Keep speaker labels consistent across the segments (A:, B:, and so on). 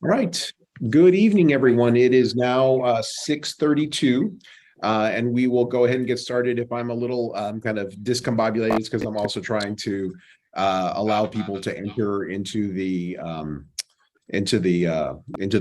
A: All right. Good evening, everyone. It is now 6:32, and we will go ahead and get started. If I'm a little kind of discombobulated, it's because I'm also trying to allow people to enter into the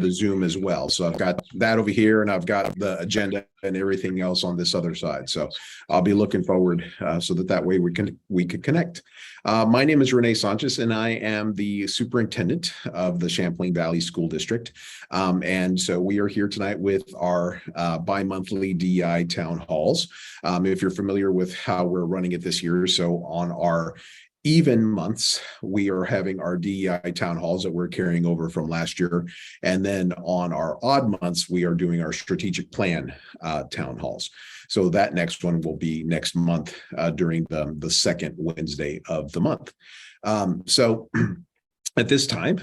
A: Zoom as well. So I've got that over here, and I've got the agenda and everything else on this other side. So I'll be looking forward so that way we can connect. My name is Renee Sanchez, and I am the superintendent of the Champlain Valley School District. And so we are here tonight with our bi-monthly DEI town halls. If you're familiar with how we're running it this year, so on our even months, we are having our DEI town halls that we're carrying over from last year. And then on our odd months, we are doing our strategic plan town halls. So that next one will be next month during the second Wednesday of the month. So at this time,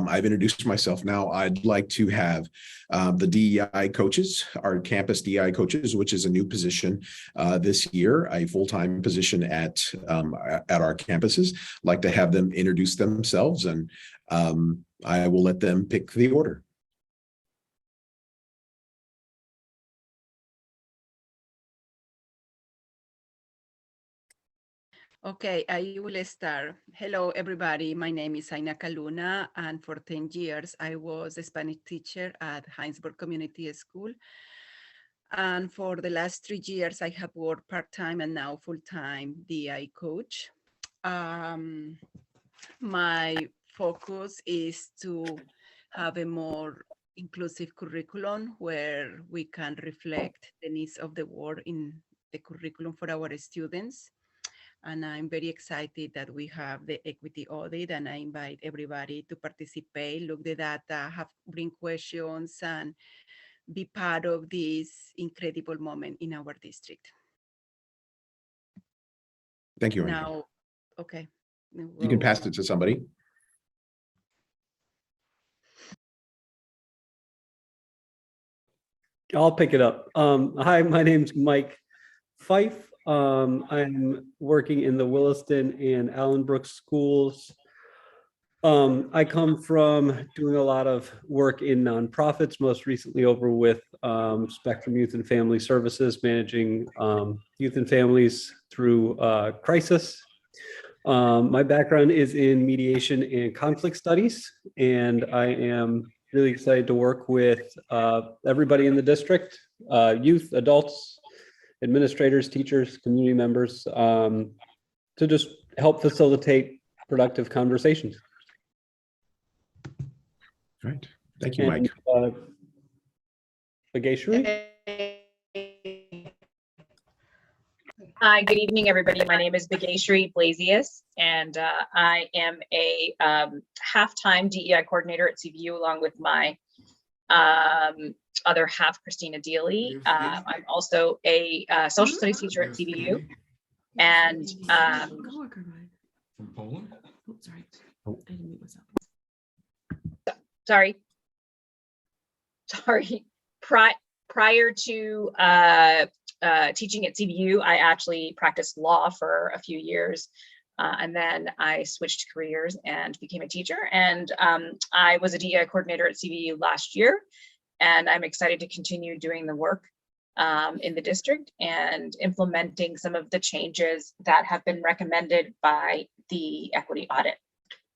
A: I've introduced myself now. I'd like to have the DEI coaches, our campus DEI coaches, which is a new position this year, a full-time position at our campuses. I'd like to have them introduce themselves, and I will let them pick the order.
B: Okay, I will start. Hello, everybody. My name is Aina Caluna, and for 10 years, I was a Spanish teacher at Heinsberg Community School. And for the last 3 years, I have worked part-time and now full-time DI coach. My focus is to have a more inclusive curriculum where we can reflect the needs of the world in the curriculum for our students. And I'm very excited that we have the equity audit, and I invite everybody to participate, look the data, bring questions, and be part of this incredible moment in our district.
A: Thank you, Aina.
B: Now, okay.
A: You can pass it to somebody.
C: I'll pick it up. Hi, my name's Mike Fife. I'm working in the Williston and Allenbrook schools. I come from doing a lot of work in nonprofits, most recently over with Spectrum Youth and Family Services, managing youth and families through crisis. My background is in mediation and conflict studies, and I am really excited to work with everybody in the district, youth, adults, administrators, teachers, community members, to just help facilitate productive conversations.
A: Right. Thank you, Mike.
C: Bageshri?
D: Hi, good evening, everybody. My name is Bageshri Blasius, and I am a half-time DEI coordinator at CVU, along with my other half, Christina Deely. I'm also a social studies teacher at CVU. And
E: from Poland?
F: Oh, sorry. I didn't mute myself.
D: sorry. Prior to teaching at CVU, I actually practiced law for a few years. And then I switched careers and became a teacher. And I was a DEI coordinator at CVU last year. And I'm excited to continue doing the work in the district and implementing some of the changes that have been recommended by the equity audit.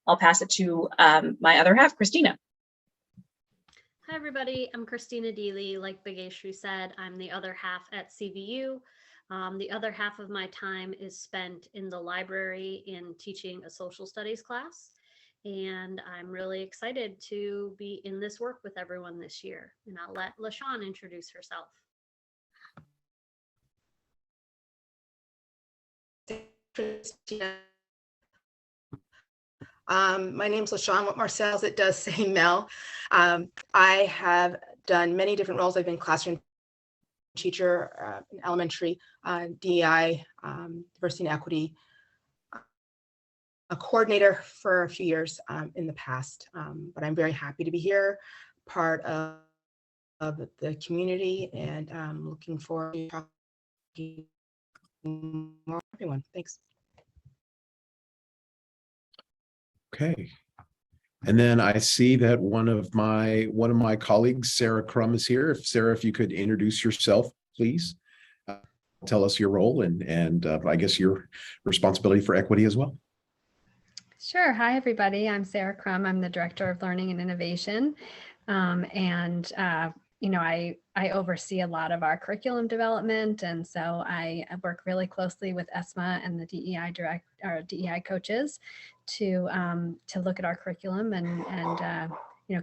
D: I'll pass it to my other half, Christina.
G: Hi, everybody. I'm Christina Deely. Like Bageshri said, I'm the other half at CVU. The other half of my time is spent in the library in teaching a social studies class. And I'm really excited to be in this work with everyone this year. And I'll let LaShawn introduce herself.
F: My name's LaShawn Whitmore-Sells. It does say Mel. I have done many different roles. I've been classroom teacher in elementary, DEI, diversity and equity, a coordinator for a few years in the past. But I'm very happy to be here, part of the community, and I'm looking forward to talking more with everyone. Thanks.
A: Okay. And then I see that one of my colleagues, Sarah Crum, is here. Sarah, if you could introduce yourself, please. Tell us your role and I guess your responsibility for equity as well.
H: Sure. Hi, everybody. I'm Sarah Crum. I'm the Director of Learning and Innovation. I oversee a lot of our curriculum development. And so I work really closely with ESMA and the DEI coaches to look at our curriculum and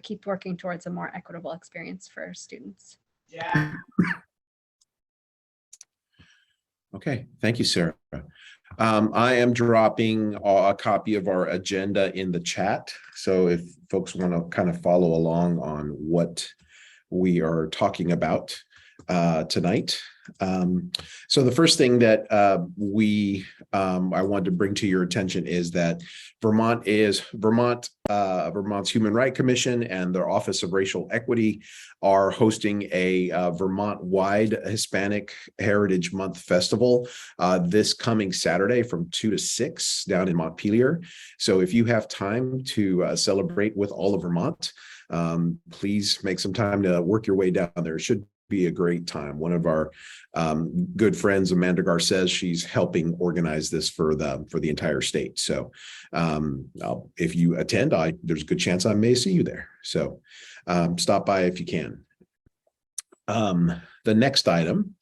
H: keep working towards a more equitable experience for students.
A: Yeah. Okay, thank you, Sarah. I am dropping a copy of our agenda in the chat. So if folks want to kind of follow along on what we are talking about tonight. So the first thing that I wanted to bring to your attention is that Vermont's Human Rights Commission and their Office of Racial Equity are hosting a Vermont-wide Hispanic Heritage Month Festival this coming Saturday from 2 to 6 down in Montpelier. So if you have time to celebrate with all of Vermont, please make some time to work your way down there. It should be a great time. One of our good friends, Amanda Garces, she's helping organize this for the entire state. So if you attend, there's a good chance I may see you there. So stop by if you can. The next item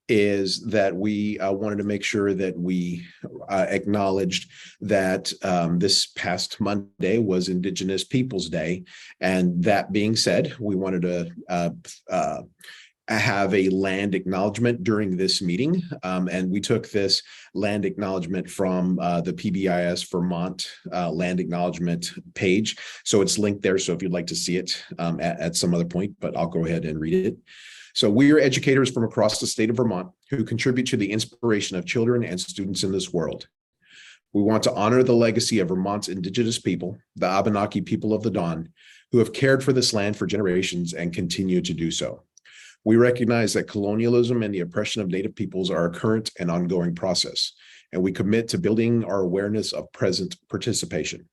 A: is that we wanted to make sure that we acknowledged that this past Monday was Indigenous Peoples Day. And that being said, we wanted to have a land acknowledgement during this meeting. And we took this land acknowledgement from the PBIS Vermont land acknowledgement page. So it's linked there. So if you'd like to see it at some other point, but I'll go ahead and read it. So we are educators from across the state of Vermont who contribute to the inspiration of children and students in this world. We want to honor the legacy of Vermont's Indigenous people, the Abenaki people of the Dawn, who have cared for this land for generations and continue to do so. We recognize that colonialism and the oppression of Native peoples are a current and ongoing process, and we commit to building our awareness of present participation.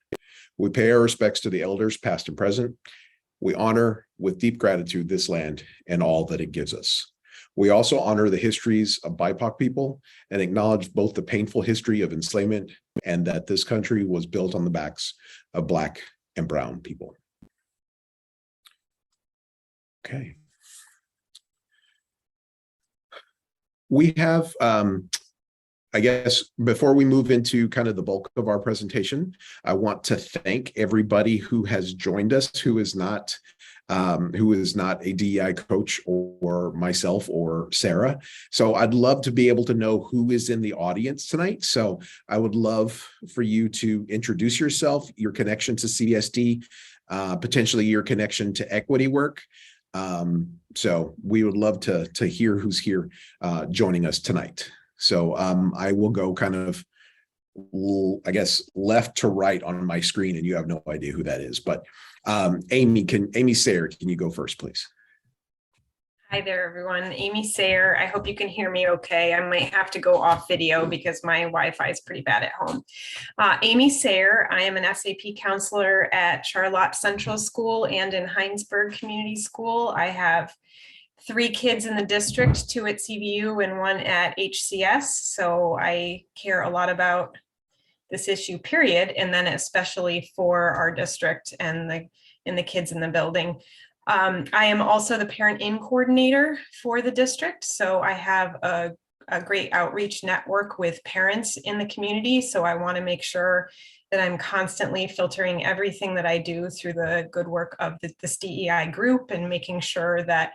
A: We pay our respects to the elders, past and present. We honor with deep gratitude this land and all that it gives us. We also honor the histories of BIPOC people and acknowledge both the painful history of enslavement and that this country was built on the backs of Black and Brown people. Okay. We have, I guess, before we move into kind of the bulk of our presentation, I want to thank everybody who has joined us, who is not a DEI coach or myself or Sarah. So I'd love to be able to know who is in the audience tonight. So I would love for you to introduce yourself, your connection to CVSD, potentially your connection to equity work. So we would love to hear who's here joining us tonight. So I will go kind of, I guess, left to right on my screen, and you have no idea who that is. But Amy Sayre, can you go first, please?
I: Hi there, everyone. Amy Sayre. I hope you can hear me okay. I might have to go off video because my Wi-Fi is pretty bad at home. Amy Sayre. I am an SAP counselor at Charlotte Central School and in Heinsberg Community School. I have 3 kids in the district, 2 at CVU and 1 at HCS. So I care a lot about this issue, period, and then especially for our district and the kids in the building. I am also the parent-in coordinator for the district. So I have a great outreach network with parents in the community. So I want to make sure that I'm constantly filtering everything that I do through the good work of this DEI group and making sure that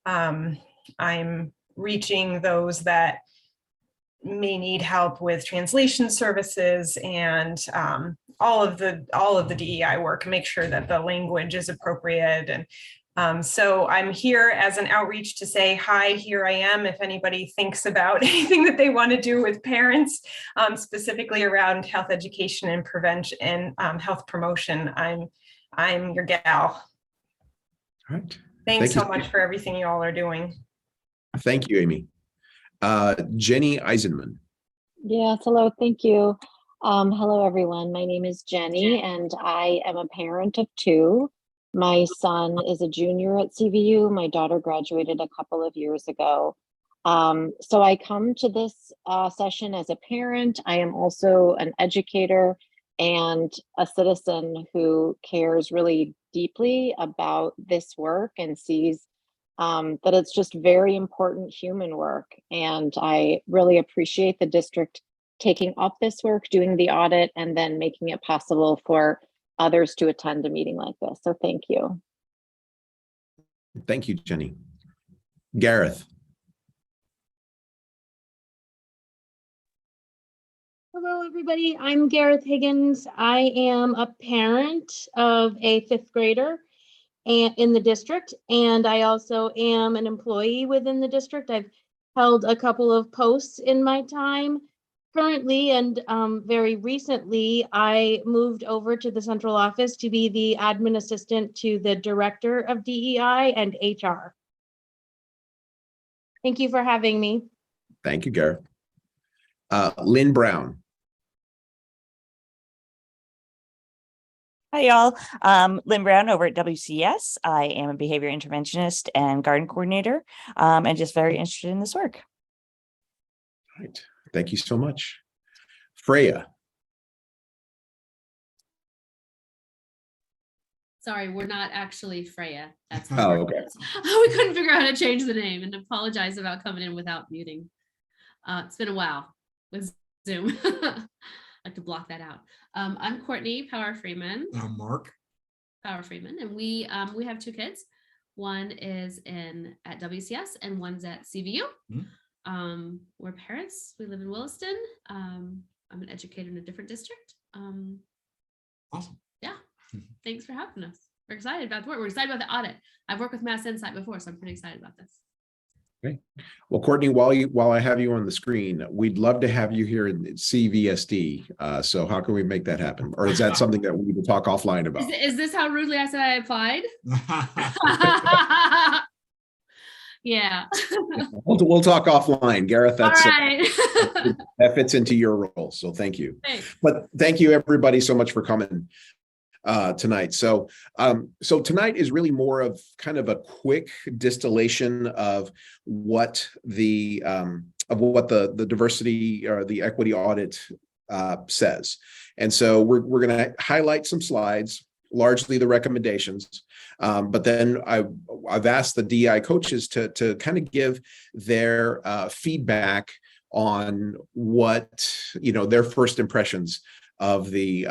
I: I'm reaching those that may need help with translation services and all of the DEI work, make sure that the language is appropriate. And so I'm here as an outreach to say, hi, here I am. If anybody thinks about anything that they want to do with parents, specifically around health education and prevention and health promotion, I'm your gal.
A: All right.
I: Thanks so much for everything you all are doing.
A: Thank you, Amy. Jenny Eisenman.
J: Yes, hello, thank you. Hello, everyone. My name is Jenny, and I am a parent of two. My son is a junior at CVU. My daughter graduated a couple of years ago. So I come to this session as a parent. I am also an educator and a citizen who cares really deeply about this work and sees that it's just very important human work. And I really appreciate the district taking up this work, doing the audit, and then making it possible for others to attend a meeting like this. So thank you.
A: Thank you, Jenny. Gareth.
K: Hello, everybody. I'm Gareth Higgins. I am a parent of a fifth grader and in the district, and I also am an employee within the district. I've held a couple of posts in my time. Currently, and very recently, I moved over to the central office to be the admin assistant to the director of DEI and HR. Thank you for having me.
A: Thank you, Gareth. Lynn Brown.
L: Hi, y'all. Lynn Brown over at WCS. I am a behavior interventionist and garden coordinator, and just very interested in this work.
A: Right. Thank you so much. Freya.
M: Sorry, we're not actually Freya. That's
A: okay.
M: We couldn't figure out how to change the name, and apologize about coming in without muting. It's been a while with Zoom. I have to block that out. I'm Courtney Power Freeman.
E: I'm Mark
M: Power Freeman, and we have two kids. One is at WCS and one's at CVU. We're parents. We live in Williston. I'm an educator in a different district.
E: Awesome.
M: Yeah. Thanks for having us. We're excited about the work. We're excited about the audit. I've worked with Mass Insight before, so I'm pretty excited about this.
A: Okay. Well, Courtney, while I have you on the screen, we'd love to have you here in CVSD. So how can we make that happen? Or is that something that we need to talk offline about?
M: Is this how rudely I said I applied? Yeah.
A: We'll talk offline, Gareth. That's
M: all right.
A: that fits into your role. So thank you.
M: Thanks.
A: But thank you everybody so much for coming tonight. So tonight is really more of kind of a quick distillation of what the diversity or the equity audit says. And so we're going to highlight some slides, largely the recommendations. But then I've asked the DEI coaches to kind of give their feedback on what, their first impressions of the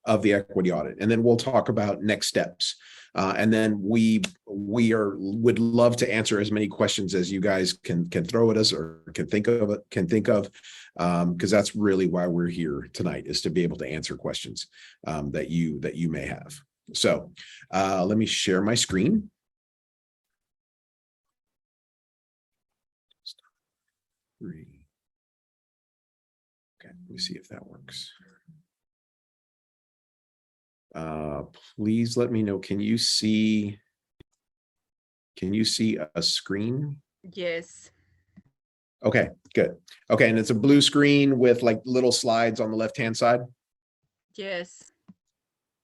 A: equity audit. And then we'll talk about next steps. And then we would love to answer as many questions as you guys can throw at us or can think of, because that's really why we're here tonight, is to be able to answer questions that you may have. So let me share my screen. Okay, let me see if that works. Please let me know. Can you see a screen?
B: Yes.
A: Okay, good. Okay, and it's a blue screen with like little slides on the left-hand side?
B: Yes.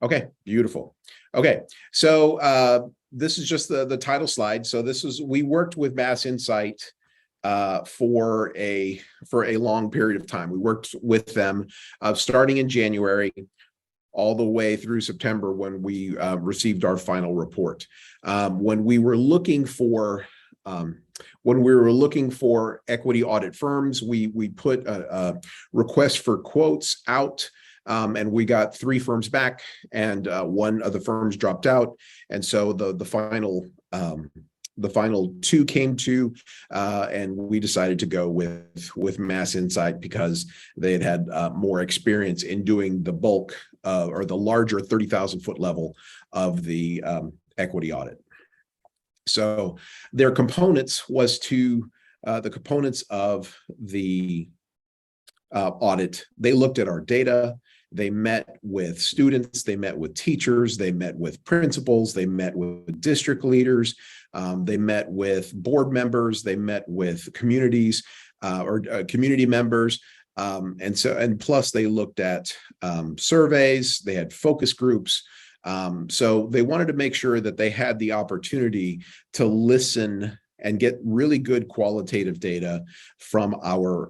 A: Okay, beautiful. Okay, so this is just the title slide. So we worked with Mass Insight for a long period of time. We worked with them starting in January all the way through September when we received our final report. When we were looking for equity audit firms, we put a request for quotes out, and we got 3 firms back, and one of the firms dropped out, and so the final 2 came to, and we decided to go with Mass Insight because they had more experience in doing the bulk or the larger 30,000 foot level of the equity audit. So their components was the components of the audit. They looked at our data. They met with students, they met with teachers, they met with principals, they met with district leaders, they met with board members, they met with communities or community members, And plus they looked at surveys, they had focus groups. So they wanted to make sure that they had the opportunity to listen and get really good qualitative data from our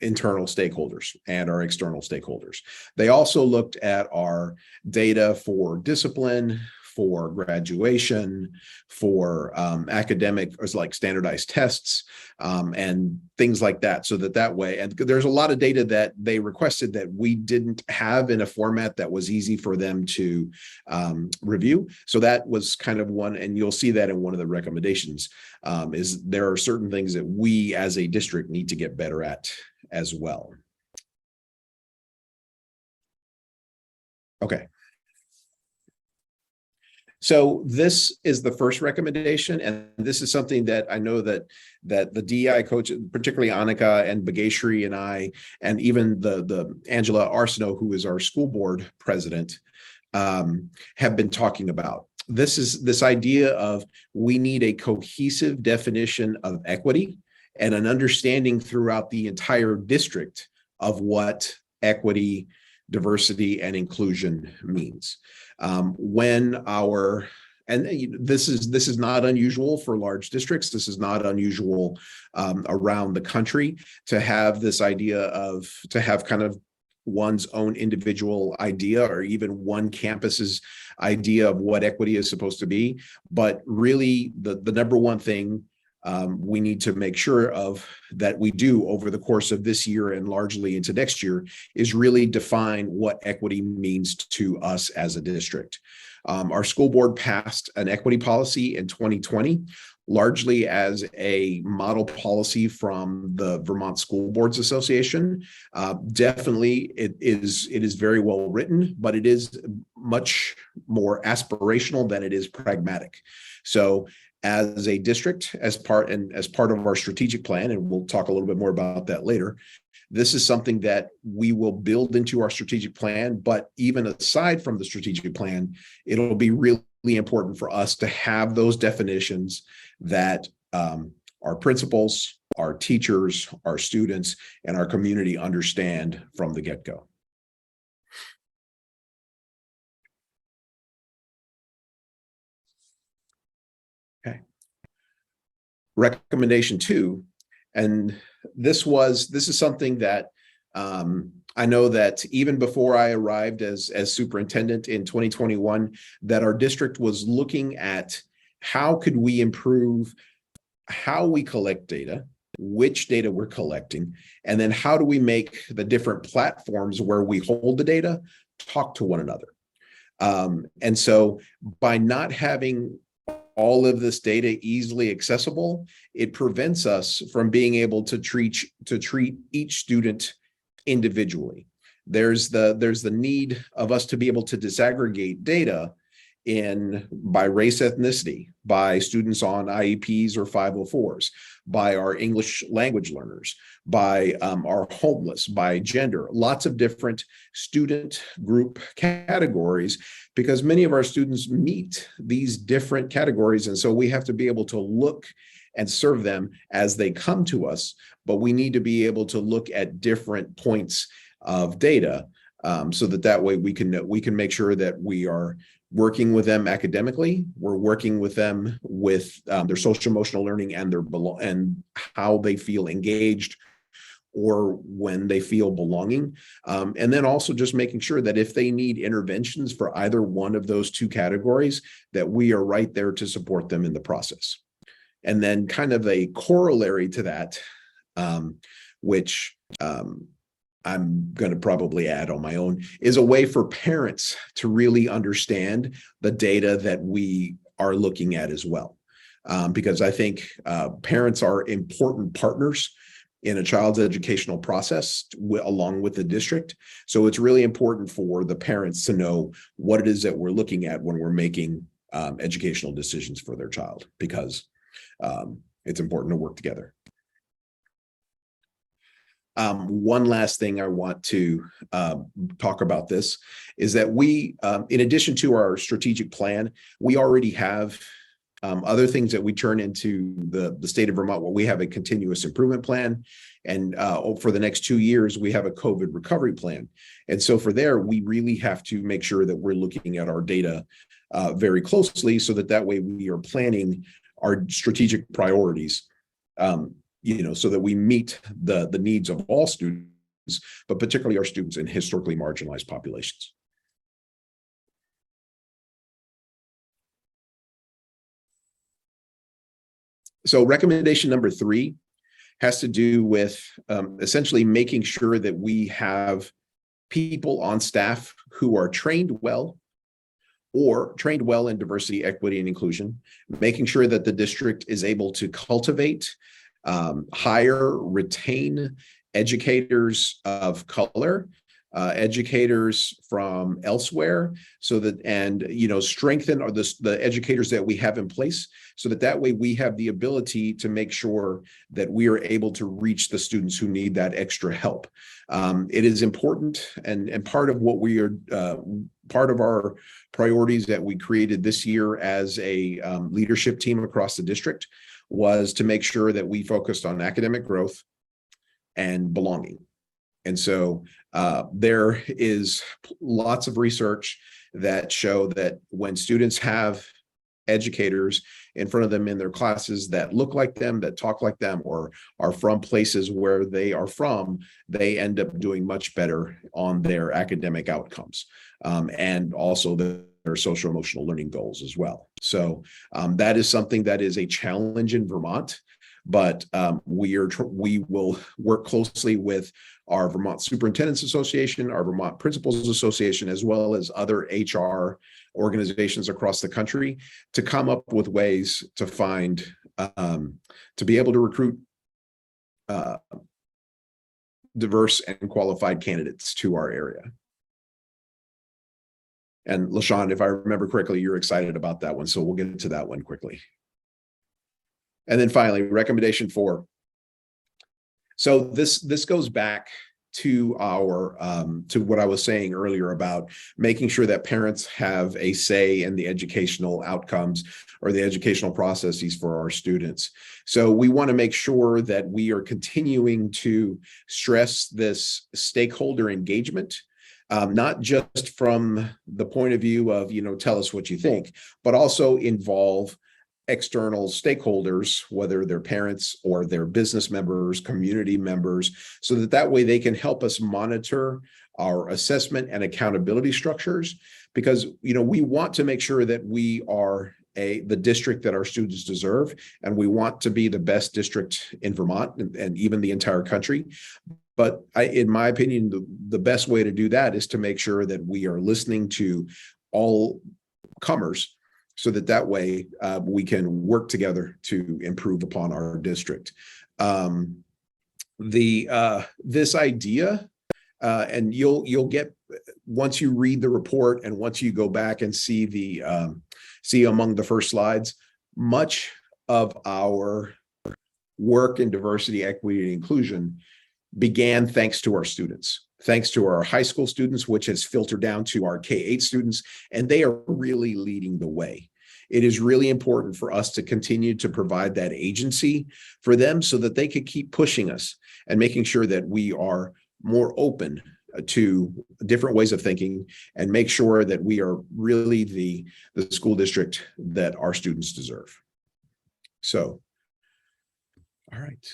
A: internal stakeholders and our external stakeholders. They also looked at our data for discipline, for graduation, for academic, or like standardized tests, and things like that. So that way, and there's a lot of data that they requested that we didn't have in a format that was easy for them to review. So that was kind of one, and you'll see that in one of the recommendations, is there are certain things that we as a district need to get better at as well. Okay. So this is the first recommendation, and this is something that I know that the DEI coach, particularly Annika and Bageshri and I, and even the Angela Arsenault, who is our school board president, have been talking about. This is this idea of we need a cohesive definition of equity and an understanding throughout the entire district of what equity, diversity, and inclusion means. This is not unusual for large districts. This is not unusual around the country to have this idea of, to have kind of one's own individual idea, or even one campus's idea of what equity is supposed to be. But really the number one thing we need to make sure of that we do over the course of this year and largely into next year is really define what equity means to us as a district. Our school board passed an equity policy in 2020, largely as a model policy from the Vermont School Boards Association. Definitely it is very well written, but it is much more aspirational than it is pragmatic. So as a district, as part of our strategic plan, and we'll talk a little bit more about that later, this is something that we will build into our strategic plan. But even aside from the strategic plan, it'll be really important for us to have those definitions that our principals, our teachers, our students, and our community understand from the get-go. Okay. Recommendation 2, and this is something that I know that even before I arrived as superintendent in 2021, that our district was looking at how could we improve how we collect data, which data we're collecting, and then how do we make the different platforms where we hold the data talk to one another. And so by not having all of this data easily accessible, it prevents us from being able to treat each student individually. There's the need of us to be able to disaggregate data by race, ethnicity, by students on IEPs or 504s, by our English language learners, by our homeless, by gender, lots of different student group categories, because many of our students meet these different categories. And so we have to be able to look and serve them as they come to us, but we need to be able to look at different points of data so that way we can make sure that we are working with them academically, we're working with them with their social emotional learning and and how they feel engaged or when they feel belonging. And then also just making sure that if they need interventions for either one of those two categories, that we are right there to support them in the process. And then kind of a corollary to that, which I'm going to probably add on my own, is a way for parents to really understand the data that we are looking at as well. Because I think parents are important partners in a child's educational process along with the district. So it's really important for the parents to know what it is that we're looking at when we're making educational decisions for their child, because it's important to work together. One last thing I want to talk about this is that we, in addition to our strategic plan, we already have Other things that we turn into the state of Vermont, well, we have a continuous improvement plan. And for the next 2 years, we have a COVID recovery plan. And so for there, we really have to make sure that we're looking at our data very closely so that way we are planning our strategic priorities, so that we meet the needs of all students, but particularly our students in historically marginalized populations. So recommendation number 3 has to do with essentially making sure that we have people on staff who are trained well in diversity, equity, and inclusion, making sure that the district is able to cultivate, hire, retain educators of color, educators from elsewhere, so that, and strengthen the educators that we have in place, so that way we have the ability to make sure that we are able to reach the students who need that extra help. It is important, and part of what we are part of our priorities that we created this year as a leadership team across the district was to make sure that we focused on academic growth and belonging. And so there is lots of research that show that when students have educators in front of them in their classes that look like them, that talk like them, or are from places where they are from, they end up doing much better on their academic outcomes, and also their social emotional learning goals as well. So that is something that is a challenge in Vermont, but we will work closely with our Vermont Superintendents Association, our Vermont Principals Association, as well as other HR organizations across the country to come up with ways to find, to be able to recruit diverse and qualified candidates to our area. And LaShawn, if I remember correctly, you're excited about that one, so we'll get into that one quickly. And then finally, recommendation 4. So this goes back to our to what I was saying earlier about making sure that parents have a say in the educational outcomes or the educational processes for our students. So we want to make sure that we are continuing to stress this stakeholder engagement, not just from the point of view of, tell us what you think, but also involve external stakeholders, whether they're parents or their business members, community members, so that way they can help us monitor our assessment and accountability structures, because we want to make sure that we are the district that our students deserve, and we want to be the best district in Vermont and even the entire country. But in my opinion, the best way to do that is to make sure that we are listening to all comers, so that way we can work together to improve upon our district. This idea, and you'll get, once you read the report and once you go back and see among the first slides, much of our work in diversity, equity, and inclusion began thanks to our students, thanks to our high school students, which has filtered down to our K-8 students, and they are really leading the way. It is really important for us to continue to provide that agency for them so that they could keep pushing us and making sure that we are more open to different ways of thinking and make sure that we are really the school district that our students deserve. So, all right.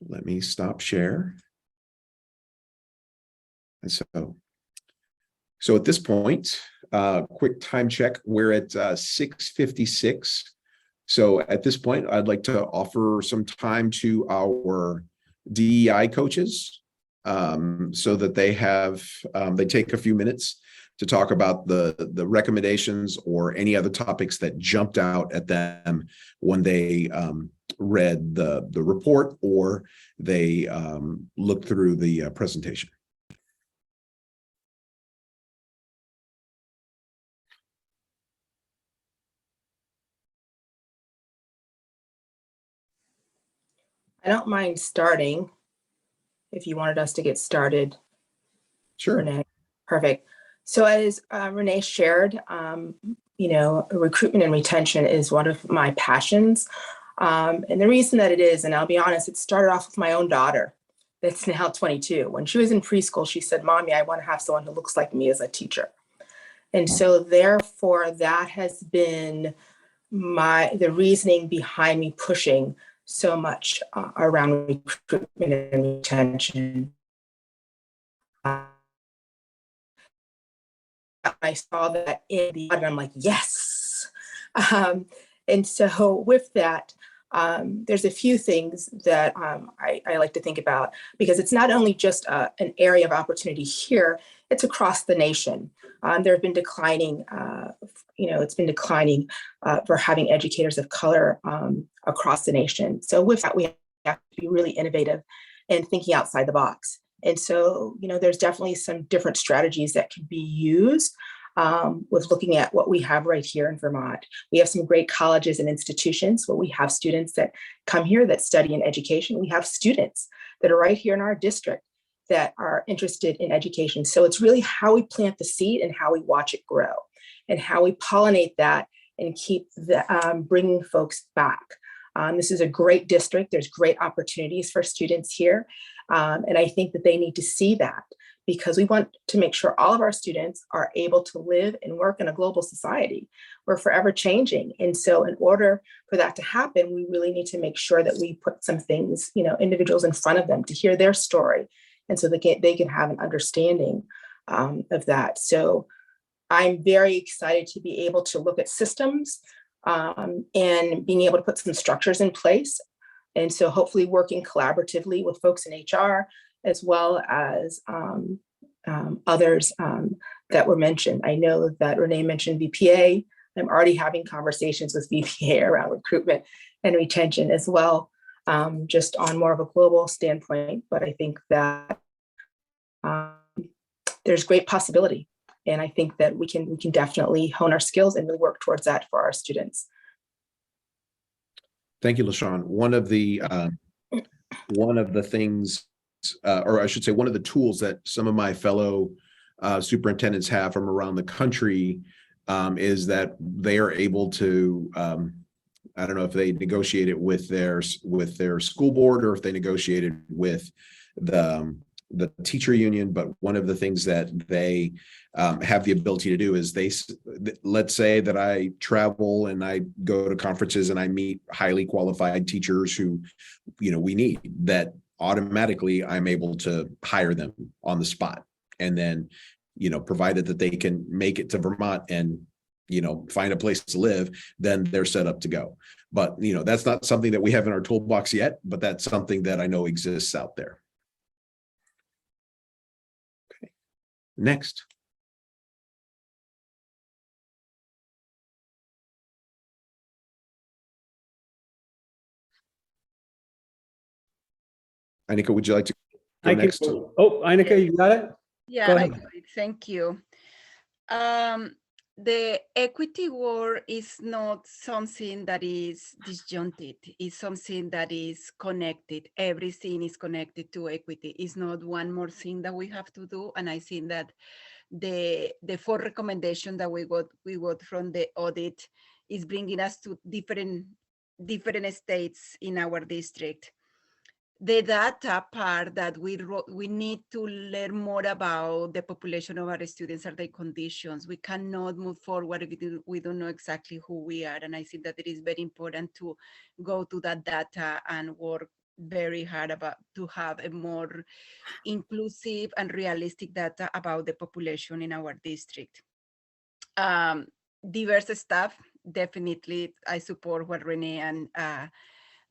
A: Let me stop share. And so at this point, quick time check, we're at 6:56. So at this point, I'd like to offer some time to our DEI coaches so that they take a few minutes to talk about the recommendations or any other topics that jumped out at them when they read the report or they looked through the presentation.
F: I don't mind starting if you wanted us to get started.
A: Sure.
F: Renee. Perfect. So as Renee shared, recruitment and retention is one of my passions. And the reason that it is, and I'll be honest, it started off with my own daughter that's now 22. When she was in preschool, she said, "Mommy, I want to have someone who looks like me as a teacher." And so therefore, that has been the reasoning behind me pushing so much around recruitment and retention. I saw that in the audit, I'm like, yes. And so with that, there's a few things that I like to think about, because it's not only just an area of opportunity here, it's across the nation. There have been declining, it's been declining for having educators of color across the nation. So with that, we have to be really innovative and thinking outside the box. And so, there's definitely some different strategies that can be used with looking at what we have right here in Vermont. We have some great colleges and institutions where we have students that come here that study in education. We have students that are right here in our district that are interested in education. So it's really how we plant the seed and how we watch it grow and how we pollinate that and keep bringing folks back. This is a great district. There's great opportunities for students here. And I think that they need to see that, because we want to make sure all of our students are able to live and work in a global society. We're forever changing. And so in order for that to happen, we really need to make sure that we put some things, individuals in front of them to hear their story. And so they can have an understanding of that. So I'm very excited to be able to look at systems and being able to put some structures in place. And so hopefully working collaboratively with folks in HR, as well as others that were mentioned. I know that Renee mentioned VPA. I'm already having conversations with VPA around recruitment and retention as well, just on more of a global standpoint. But I think that there's great possibility. And I think that we can definitely hone our skills and really work towards that for our students.
A: Thank you, LaShawn. One of the things, or I should say, one of the tools that some of my fellow superintendents have from around the country is that they are able to, I don't know if they negotiate it with their school board or if they negotiate it with the teacher union, but one of the things that they have the ability to do is let's say that I travel and I go to conferences and I meet highly qualified teachers who, we need, that automatically I'm able to hire them on the spot. And then, provided that they can make it to Vermont and, find a place to live, then they're set up to go. But, that's not something that we have in our toolbox yet, but that's something that I know exists out there. Okay. Next. Annika, would you like to go next?
C: Annika, you got it?
B: Yeah,
C: Go
B: I
C: ahead.
B: got it. Thank you. The equity work is not something that is disjointed. It's something that is connected. Everything is connected to equity. It's not one more thing that we have to do. And I think that the 4 recommendations that we got from the audit is bringing us to different states in our district. The data part that we need to learn more about the population of our students are their conditions. We cannot move forward if we don't know exactly who we are. And I think that it is very important to go to that data and work very hard to have a more inclusive and realistic data about the population in our district. Diverse staff, definitely I support what Renee and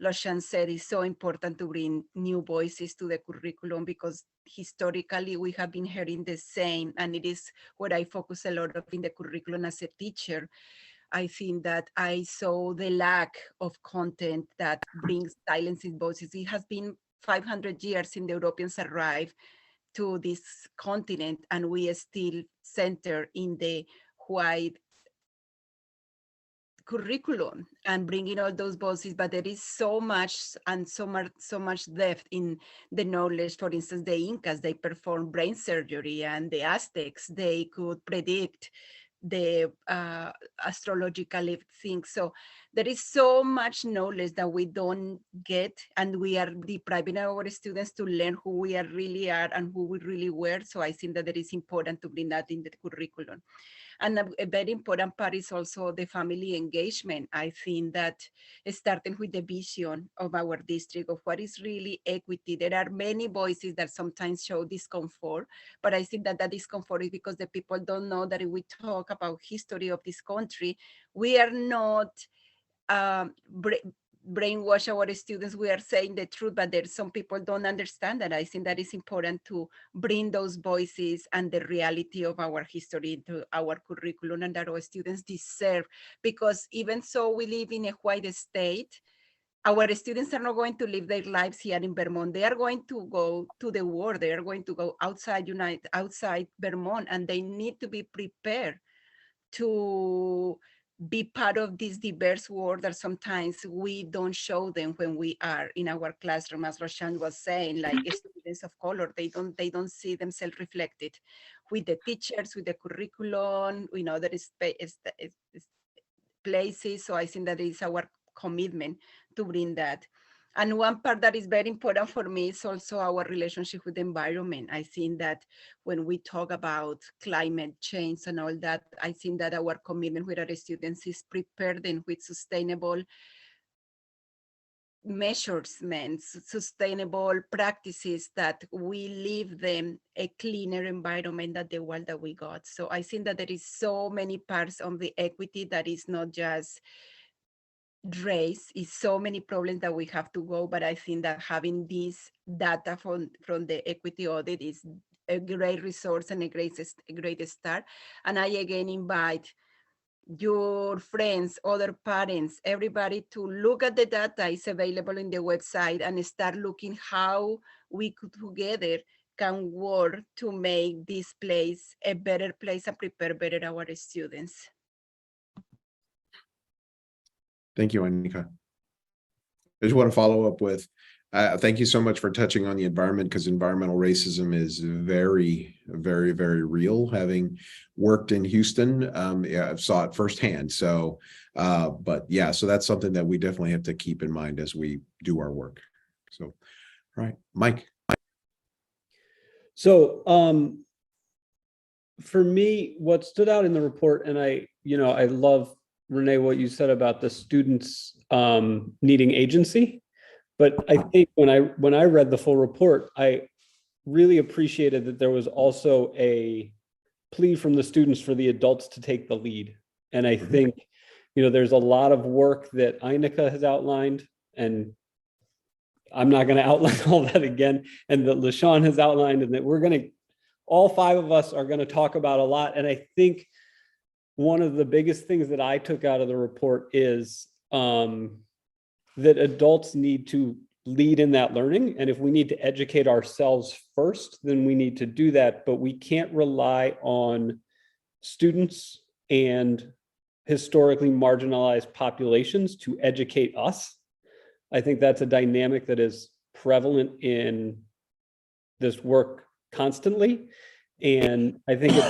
B: LaShawn said. Is so important to bring new voices to the curriculum, because historically we have been hearing the same, and it is what I focus a lot of in the curriculum as a teacher. I think that I saw the lack of content that brings silencing voices. It has been 500 years since the Europeans arrived to this continent, and we are still centered in the white curriculum and bringing all those voices, but there is so much and so much depth in the knowledge. For instance, the Incas, they performed brain surgery, and the Aztecs, they could predict the astrological things. So there is so much knowledge that we don't get, and we are depriving our students to learn who we are really are and who we really were. So I think that it is important to bring that in the curriculum. And a very important part is also the family engagement. I think that starting with the vision of our district of what is really equity. There are many voices that sometimes show discomfort, but I think that that discomfort is because the people don't know that if we talk about history of this country, we are not brainwash our students. We are saying the truth, but there's some people don't understand that. I think that is important to bring those voices and the reality of our history into our curriculum, and that our students deserve, because even so we live in a white state, our students are not going to live their lives here in Vermont. They are going to go to the world. They are going to go outside Vermont, and they need to be prepared to be part of this diverse world that sometimes we don't show them when we are in our classroom. As Roshan was saying, like students of color, they don't see themselves reflected with the teachers, with the curriculum. We know that it's places. So I think that is our commitment to bring that. And one part that is very important for me is also our relationship with the environment. I think that when we talk about climate change and all that, I think that our commitment with our students is prepare them with sustainable measurements, sustainable practices, that we leave them a cleaner environment than the one that we got. So I think that there is so many parts of the equity that is not just race, is so many problems that we have to go, but I think that having this data from the equity audit is a great resource and a great start. And I again invite your friends, other parents, everybody to look at the data. It's available in the website, and start looking how we could together can work to make this place a better place and prepare better our students.
A: Thank you, Anika. I just want to follow up with, thank you so much for touching on the environment, because environmental racism is very, very, very real. Having worked in Houston, yeah, I've saw it firsthand. So, but yeah, so that's something that we definitely have to keep in mind as we do our work. So, all right, Mike.
C: So, for me, what stood out in the report, and I love, Renee, what you said about the students needing agency. But I think when I read the full report, I really appreciated that there was also a plea from the students for the adults to take the lead. And I think, there's a lot of work that Inika has outlined, and I'm not going to outline all that again, and that LaShawn has outlined, and that all five of us are going to talk about a lot. And I think one of the biggest things that I took out of the report is that adults need to lead in that learning. And if we need to educate ourselves first, then we need to do that. But we can't rely on students and historically marginalized populations to educate us. I think that's a dynamic that is prevalent in this work constantly. And I think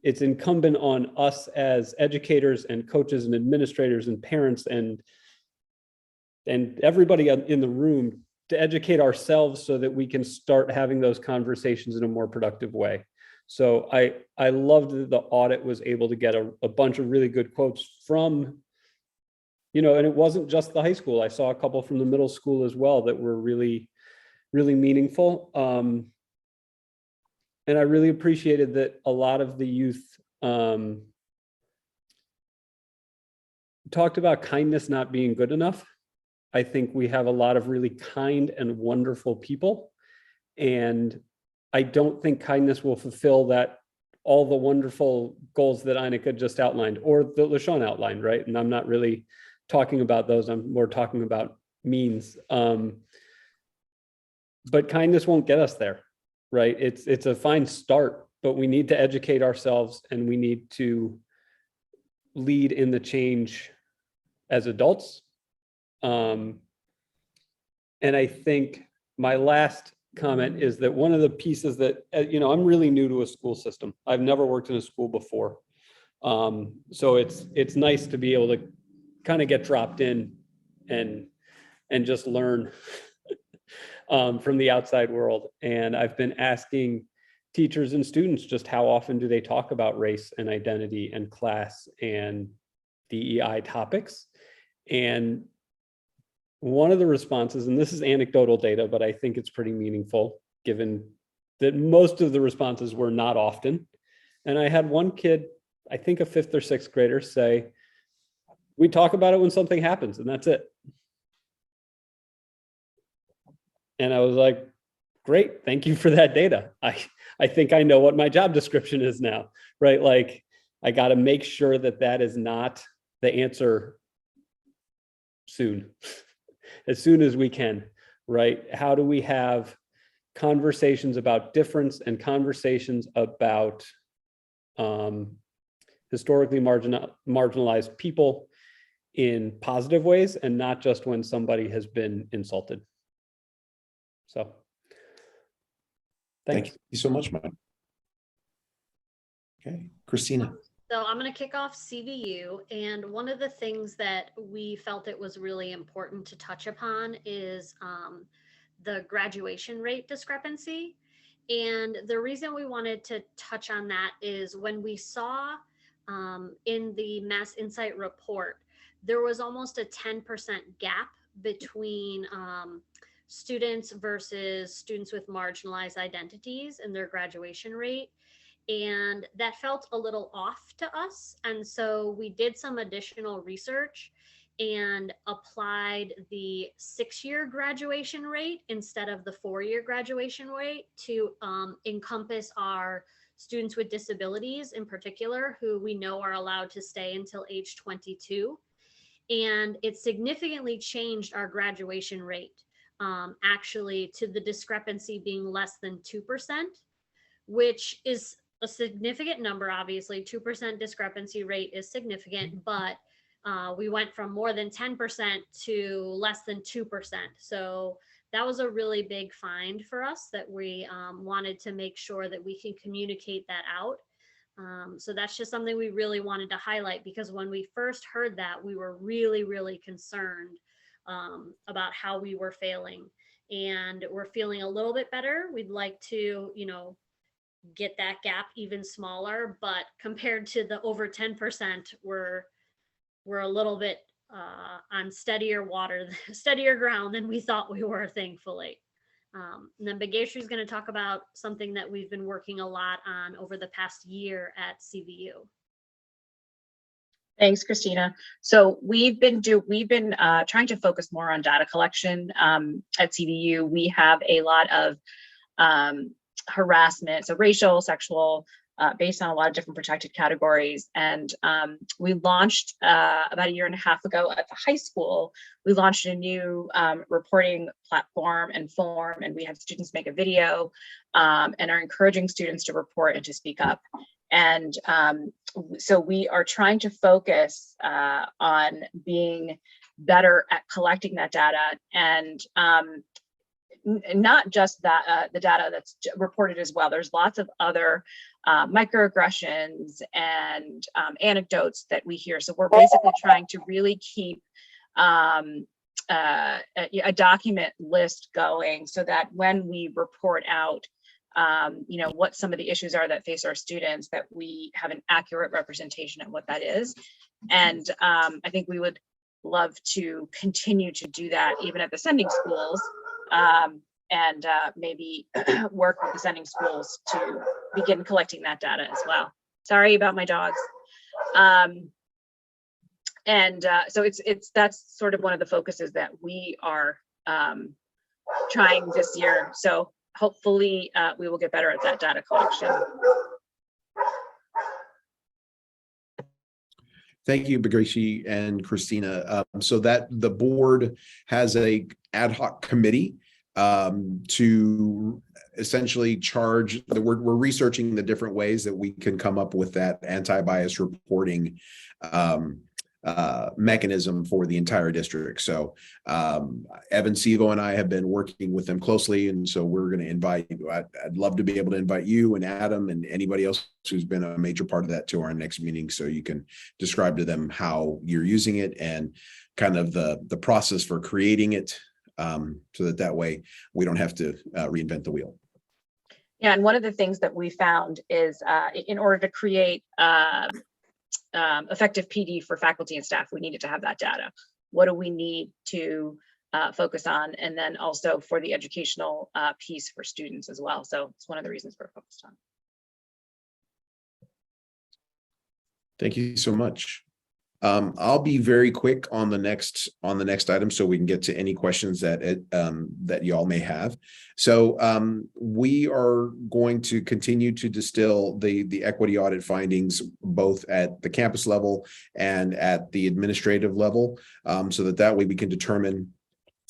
C: it's incumbent on us as educators and coaches and administrators and parents and everybody in the room to educate ourselves so that we can start having those conversations in a more productive way. So I loved that the audit was able to get a bunch of really good quotes from, and it wasn't just the high school. I saw a couple from the middle school as well that were really, really meaningful. And I really appreciated that a lot of the youth talked about kindness not being good enough. I think we have a lot of really kind and wonderful people. And I don't think kindness will fulfill all the wonderful goals that Inika just outlined, or that LaShawn outlined, right? And I'm not really talking about those. I'm more talking about means. But kindness won't get us there, right? It's a fine start, but we need to educate ourselves, and we need to lead in the change as adults. And I think my last comment is that one of the pieces that, I'm really new to a school system. I've never worked in a school before. So it's nice to be able to kind of get dropped in and just learn from the outside world. And I've been asking teachers and students just how often do they talk about race and identity and class and DEI topics. And one of the responses, and this is anecdotal data, but I think it's pretty meaningful given that most of the responses were not often. And I had one kid, I think a 5th or 6th grader, say, we talk about it when something happens and that's it. And I was like, great, thank you for that data. I think I know what my job description is now, right? Like, I got to make sure that that is not the answer soon, as soon as we can, right? How do we have conversations about difference and conversations about historically marginalized people in positive ways and not just when somebody has been insulted. So thanks.
A: Thank you so much, Mike. Okay, Christina.
G: So I'm going to kick off CVU, and one of the things that we felt it was really important to touch upon is the graduation rate discrepancy. And the reason we wanted to touch on that is when we saw in the Mass Insight report, there was almost a 10% gap between students versus students with marginalized identities and their graduation rate. And that felt a little off to us. And so we did some additional research and applied the 6-year graduation rate instead of the 4-year graduation rate to encompass our students with disabilities in particular, who we know are allowed to stay until age 22. And it significantly changed our graduation rate, actually, to the discrepancy being less than 2%, which is a significant number. Obviously 2% discrepancy rate is significant, but we went from more than 10% to less than 2%. So that was a really big find for us that we wanted to make sure that we can communicate that out. So that's just something we really wanted to highlight, because when we first heard that, we were really, really concerned about how we were failing, and we're feeling a little bit better. We'd like to, get that gap even smaller, but compared to the over 10%, we're a little bit on steadier water, steadier ground than we thought we were, thankfully. And then Bhageshri is going to talk about something that we've been working a lot on over the past year at CVU.
D: Thanks, Christina. So we've been trying to focus more on data collection at CVU. We have a lot of harassment, so racial, sexual, based on a lot of different protected categories. And we launched about 1.5 years ago at the high school. We launched a new reporting platform and form, and we had students make a video and are encouraging students to report and to speak up. And so we are trying to focus on being better at collecting that data, and not just that the data that's reported as well. There's lots of other microaggressions and anecdotes that we hear. So we're basically trying to really keep a document list going, so that when we report out what some of the issues are that face our students, that we have an accurate representation of what that is. And I think we would love to continue to do that even at the sending schools, and maybe work with the sending schools to begin collecting that data as well. Sorry about my dogs. So that's sort of one of the focuses that we are trying this year. So hopefully we will get better at that data collection.
A: Thank you, Bhageshri and Christina. So that the board has a ad hoc committee to essentially charge that we're researching the different ways that we can come up with that anti-bias reporting mechanism for the entire district. So Evan Sevo and I have been working with them closely, and so we're going to invite you. I'd love to be able to invite you and Adam and anybody else who's been a major part of that to our next meeting, so you can describe to them how you're using it and kind of the process for creating it, so that way we don't have to reinvent the wheel.
D: Yeah, and one of the things that we found is in order to create effective PD for faculty and staff, we needed to have that data. What do we need to focus on? And then also for the educational piece for students as well. So it's one of the reasons we're focused on.
A: Thank you so much. I'll be very quick on the next item so we can get to any questions that y'all may have. So we are going to continue to distill the equity audit findings both at the campus level and at the administrative level, so that way we can determine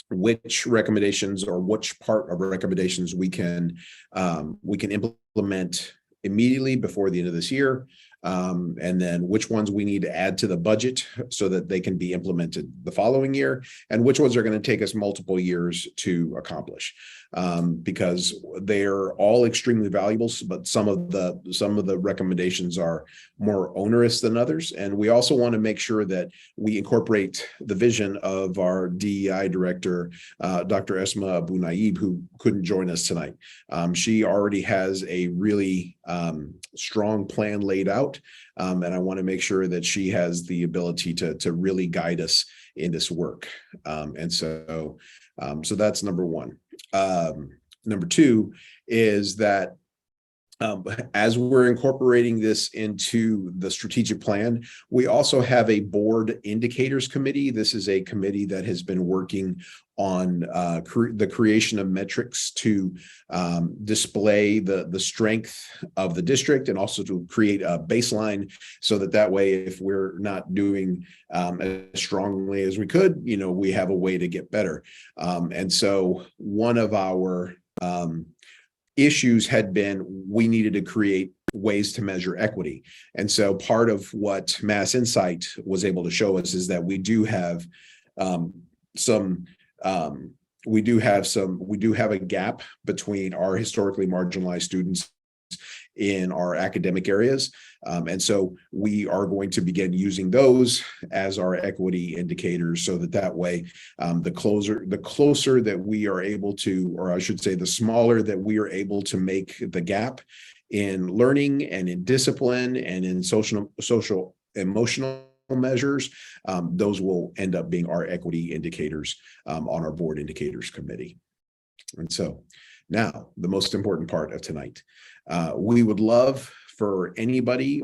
A: which recommendations or which part of recommendations we can implement immediately before the end of this year. And then which ones we need to add to the budget so that they can be implemented the following year, and which ones are going to take us multiple years to accomplish, because they're all extremely valuable, but some of the recommendations are more onerous than others. And we also want to make sure that we incorporate the vision of our DEI director, Dr. Esma Abu Naib, who couldn't join us tonight. She already has a really strong plan laid out, and I want to make sure that she has the ability to really guide us in this work. And so that's number one. Number two is that as we're incorporating this into the strategic plan, we also have a board indicators committee. This is a committee that has been working on the creation of metrics to display the strength of the district, and also to create a baseline so that way, if we're not doing as strongly as we could, we have a way to get better. And so one of our issues had been we needed to create ways to measure equity. And so part of what Mass Insight was able to show us is that we do have a gap between our historically marginalized students in our academic areas. And so we are going to begin using those as our equity indicators, so that way, the closer that we are able to, or I should say, the smaller that we are able to make the gap in learning and in discipline and in social emotional measures, those will end up being our equity indicators on our board indicators committee. And so now the most important part of tonight. We would love for everybody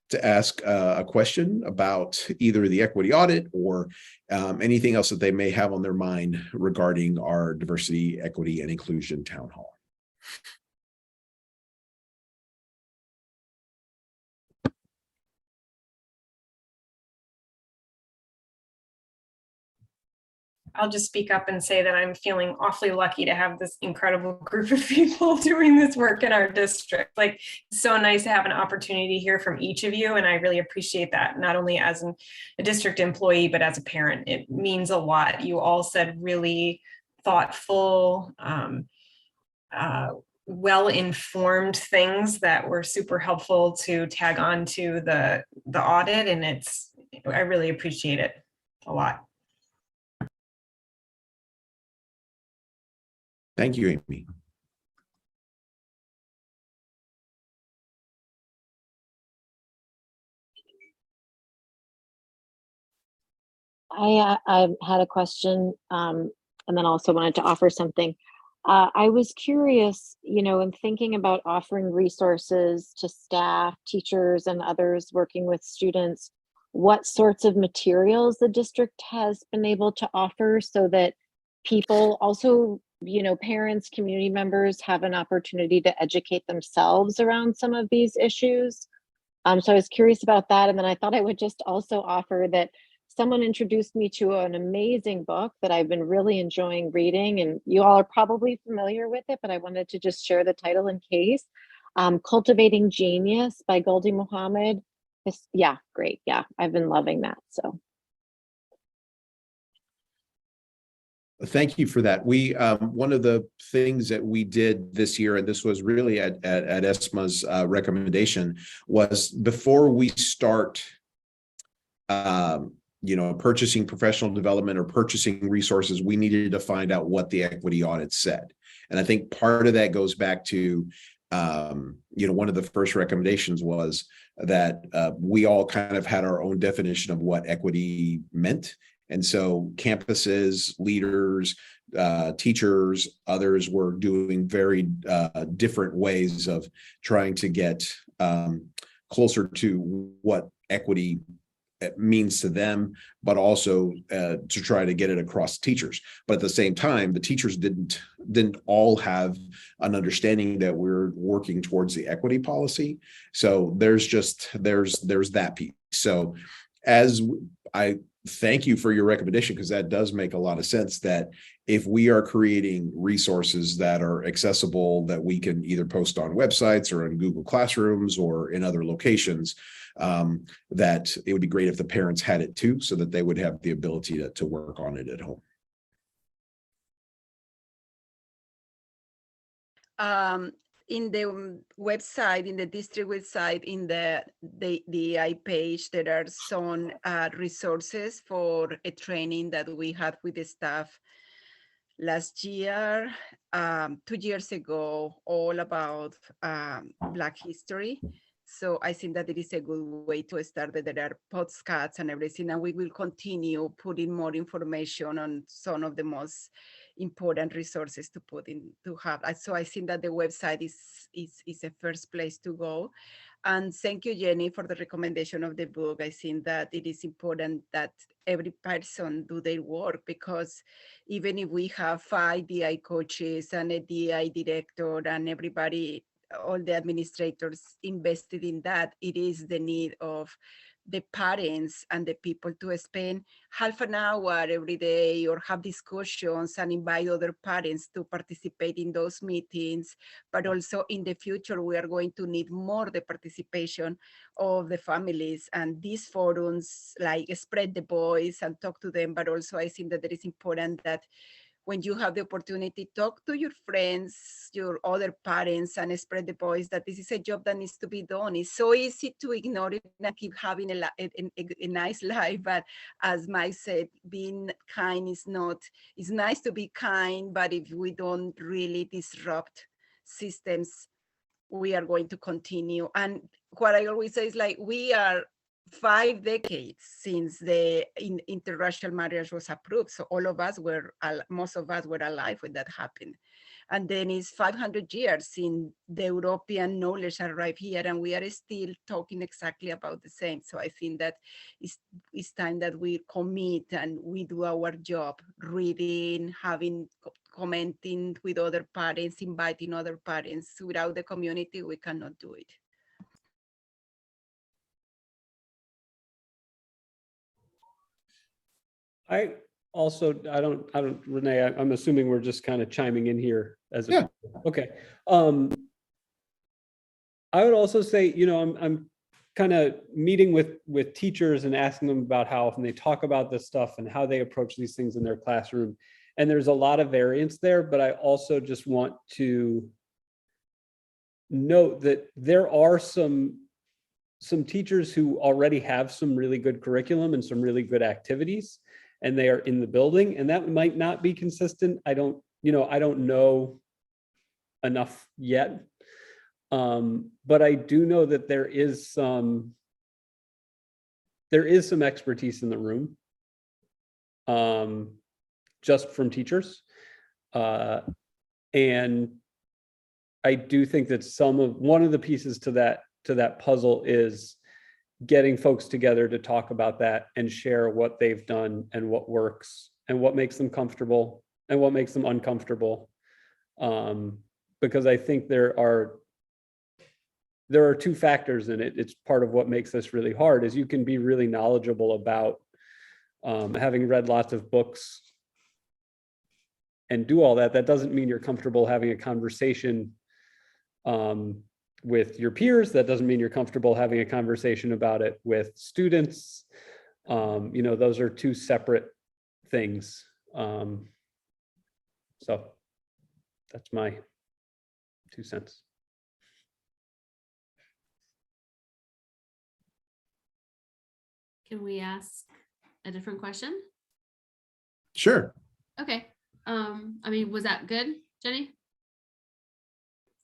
A: to ask a question about either the equity audit or anything else that they may have on their mind regarding our diversity, equity, and inclusion town hall.
I: I'll just speak up and say that I'm feeling awfully lucky to have this incredible group of people doing this work in our district. Like, it's so nice to have an opportunity to hear from each of you. And I really appreciate that, not only as a district employee, but as a parent. It means a lot. You all said really thoughtful, well-informed things that were super helpful to tag on to the audit. And I really appreciate it a lot.
A: Thank you, Amy.
J: I had a question, and then also wanted to offer something. I was curious, in thinking about offering resources to staff, teachers, and others working with students, what sorts of materials the district has been able to offer so that people also, parents, community members have an opportunity to educate themselves around some of these issues. So I was curious about that. And then I thought I would just also offer that someone introduced me to an amazing book that I've been really enjoying reading, and you all are probably familiar with it, but I wanted to just share the title in case. Cultivating Genius by Goldie Mohammed. Yeah, great. Yeah, I've been loving that. So
A: Thank you for that. We one of the things that we did this year, and this was really at ESMA's recommendation, was before we start purchasing professional development or purchasing resources, we needed to find out what the equity audit said. And I think part of that goes back to one of the first recommendations was that we all kind of had our own definition of what equity meant. And so campuses, leaders, teachers, others were doing very different ways of trying to get closer to what equity means to them, but also to try to get it across teachers. But at the same time, the teachers didn't all have an understanding that we're working towards the equity policy. So there's that piece. So as I thank you for your recommendation, because that does make a lot of sense, that if we are creating resources that are accessible, that we can either post on websites or in Google Classrooms or in other locations, that it would be great if the parents had it too, so that they would have the ability to work on it at home.
B: In the website, in the district website, in the DEI page, there are some resources for a training that we had with the staff last year, 2 years ago, all about Black history. So I think that it is a good way to start. That there are podcasts and everything, and we will continue putting more information on some of the most important resources to put in to have. So I think that the website is a first place to go. And thank you, Jenny, for the recommendation of the book. I think that it is important that every person do their work, because even if we have 5 DI coaches and a DI director and everybody, all the administrators invested in that, it is the need of the parents and the people to spend half an hour every day or have discussions and invite other parents to participate in those meetings. But also in the future, we are going to need more the participation of the families, and these forums like spread the voice and talk to them. But also I think that it is important that when you have the opportunity, talk to your friends, your other parents, and spread the voice that this is a job that needs to be done. It's so easy to ignore it and keep having a nice life. But as Mike said, being kind is not, it's nice to be kind, but if we don't really disrupt systems, we are going to continue. And what I always say is, like, we are 5 decades since the interracial marriage was approved. So all of us were, most of us were alive when that happened. And then it's 500 years since the European knowledge arrived here, and we are still talking exactly about the same. So I think that it's time that we commit and we do our job, reading, having, commenting with other parents, inviting other parents. Without the community, we cannot do it.
C: I don't, Renee, I'm assuming we're just kind of chiming in here as a,
A: Yeah.
C: Okay. I would also say, I'm kind of meeting with teachers and asking them about how often they talk about this stuff and how they approach these things in their classroom. And there's a lot of variance there, but I also just want to note that there are some teachers who already have some really good curriculum and some really good activities, and they are in the building, and that might not be consistent. I don't know enough yet. But I do know that there is some expertise in the room, just from teachers. And I do think that one of the pieces to that puzzle is getting folks together to talk about that and share what they've done and what works and what makes them comfortable and what makes them uncomfortable. Because I think there are 2 factors in it. It's part of what makes this really hard, is you can be really knowledgeable about having read lots of books and do all that. That doesn't mean you're comfortable having a conversation with your peers. That doesn't mean you're comfortable having a conversation about it with students. Those are two separate things. So that's my 2 cents.
M: Can we ask a different question?
A: Sure.
M: Okay. Was that good, Jenny?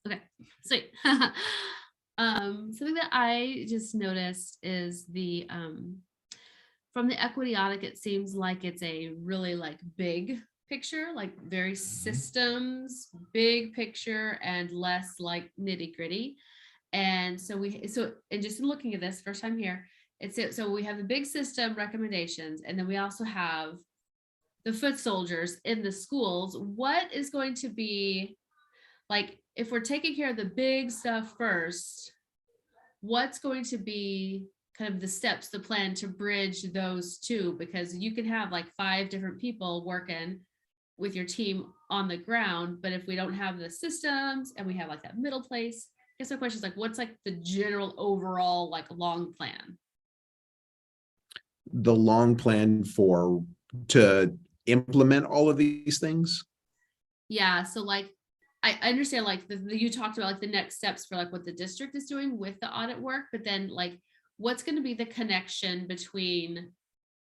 M: Okay, sweet. Something that I just noticed is the from the equity audit, it seems like it's a really big picture, like very systems, big picture, and less like nitty gritty. And and just in looking at this first time here, so we have the big system recommendations, and then we also have the foot soldiers in the schools. What is going to be if we're taking care of the big stuff first, what's going to be kind of the steps, the plan to bridge those two? Because you can have 5 different people working with your team on the ground, but if we don't have the systems and we have that middle place, I guess my question is what's the general overall long plan?
A: The long plan to implement all of these things.
M: Yeah, so I understand you talked about the next steps for what the district is doing with the audit work, but then what's going to be the connection between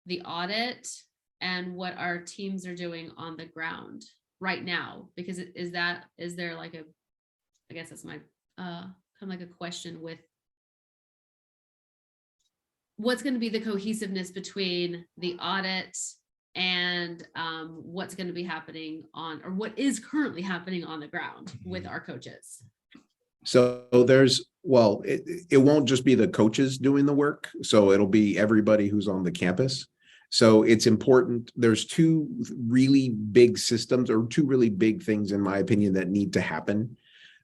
M: the audit and what our teams are doing on the ground right now? Because is there I guess that's my kind of a question with what's going to be the cohesiveness between the audit and what's going to be happening or what is currently happening on the ground with our coaches.
A: So it won't just be the coaches doing the work. So it'll be everybody who's on the campus. So it's important. There's 2 really big systems, or 2 really big things, in my opinion, that need to happen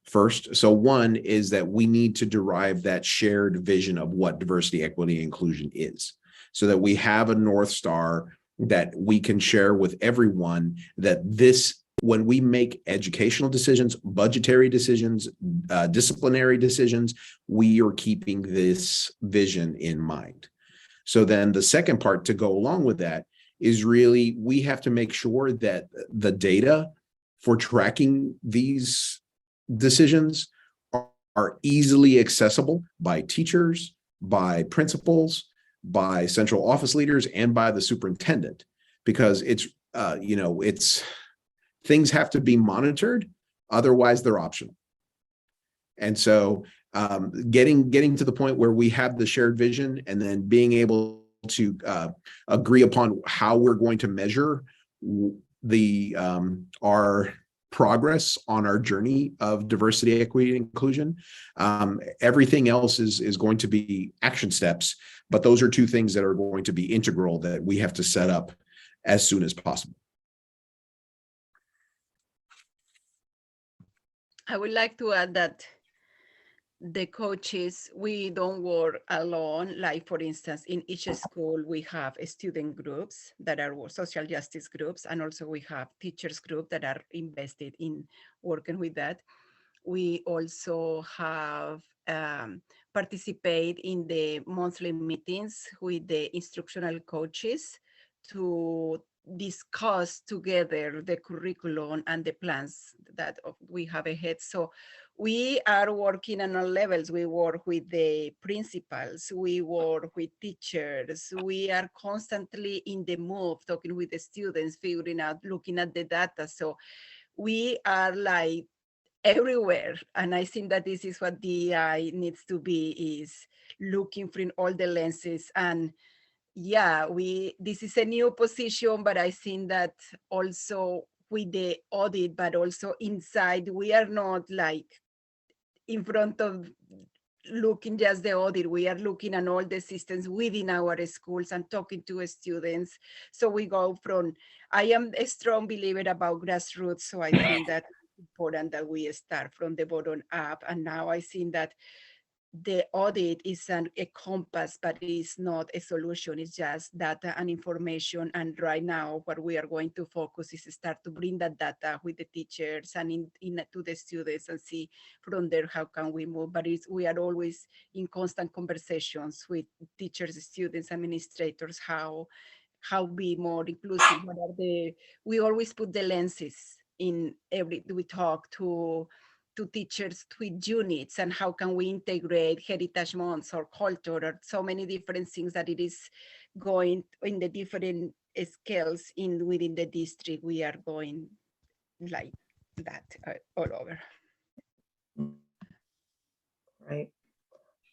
A: first. So one is that we need to derive that shared vision of what diversity, equity, and inclusion is, so that we have a North Star that we can share with everyone, that when we make educational decisions, budgetary decisions, disciplinary decisions, we are keeping this vision in mind. So then the second part to go along with that is really, we have to make sure that the data for tracking these decisions are easily accessible by teachers, by principals, by central office leaders, and by the superintendent, because it's things have to be monitored, otherwise they're optional. And so getting to the point where we have the shared vision, and then being able to agree upon how we're going to measure our progress on our journey of diversity, equity, and inclusion. Everything else is going to be action steps, but those are 2 things that are going to be integral, that we have to set up as soon as possible.
B: I would like to add that the coaches, we don't work alone. Like, for instance, in each school, we have student groups that are social justice groups, and also we have teachers group that are invested in working with that. We also have participate in the monthly meetings with the instructional coaches to discuss together the curriculum and the plans that we have ahead. So we are working on all levels. We work with the principals, we work with teachers, we are constantly in the move, talking with the students, figuring out, looking at the data. So we are everywhere. And I think that this is what DEI needs to be, is looking from all the lenses. And yeah, this is a new position, but I think that also with the audit, but also inside, we are not in front of looking just the audit. We are looking at all the systems within our schools and talking to students. So we go from, I am a strong believer about grassroots. So I think that it's important that we start from the bottom up. And now I think that the audit is a compass, but it's not a solution. It's just data and information. And right now, what we are going to focus is start to bring that data with the teachers and to the students and see from there how can we move. But we are always in constant conversations with teachers, students, administrators, how be more inclusive. We always put the lenses in we talk to teachers with units and how can we integrate heritage months or culture or so many different things that it is going in the different scales within the district. We are going like that all over.
F: Right.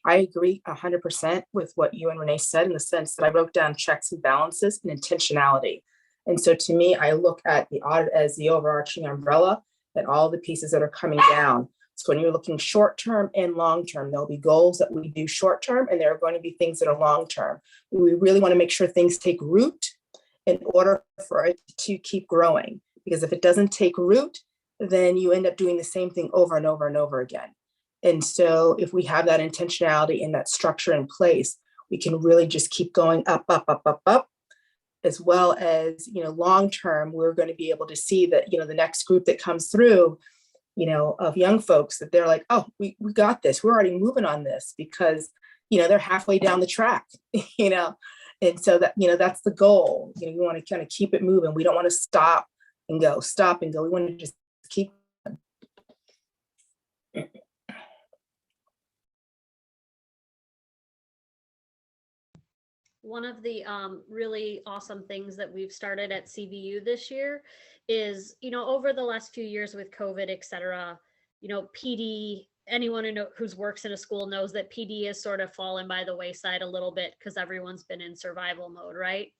F: I agree 100% with what you and Renee said, in the sense that I wrote down checks and balances and intentionality. And so to me, I look at the audit as the overarching umbrella and all the pieces that are coming down. So when you're looking short-term and long-term, there'll be goals that we do short-term, and there are going to be things that are long-term. We really want to make sure things take root in order for it to keep growing. Because if it doesn't take root, then you end up doing the same thing over and over and over again. And so if we have that intentionality and that structure in place, we can really just keep going up, up, up, up, up, as well as, long-term, we're going to be able to see that, the next group that comes through, of young folks, that they're like, oh, we got this. We're already moving on this because, they're halfway down the track, and so that, that's the goal. We want to kind of keep it moving. We don't want to stop and go. We want to just keep.
G: One of the really awesome things that we've started at CVU this year is, over the last few years with COVID, et cetera, PD, anyone who works in a school knows that PD has sort of fallen by the wayside a little bit because everyone's been in survival mode, right?